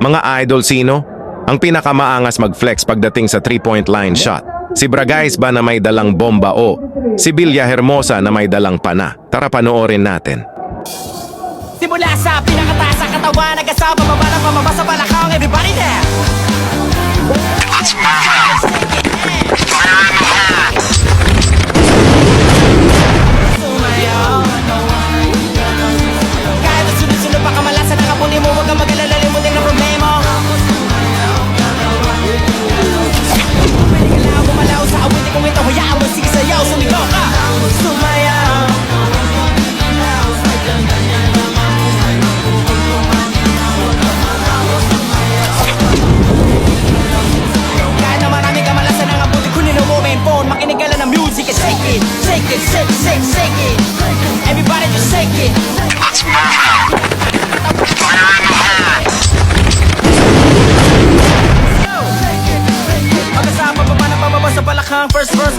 Mga idol sino? Ang pinakamaangas mag-flex pagdating sa 3-point line shot. Si Bragais ba na may dalang bomba o si Villa Hermosa na may dalang pana? Tara panoorin natin. Simula sa pinakataas sa katawan, nag-asama pababa ng pamaba sa balakang. Everybody there! Kahit ang sunod-sunod pa kamalasan ng kapuli mo, huwag kang mag-alala, limutin ang problema. Pwede ka lang bumalaw sa awitin kung ito, hayaan mo, sige sayaw, sumigaw ka. Sumayaw. Kahit na maraming kamalasan ng abuti, kunin ang mobile phone, makinig ka lang ng music and shake it, shake it, shake, shake, shake it. Everybody just shake it. Mag-asama pa ba na pababa sa balakang first verse?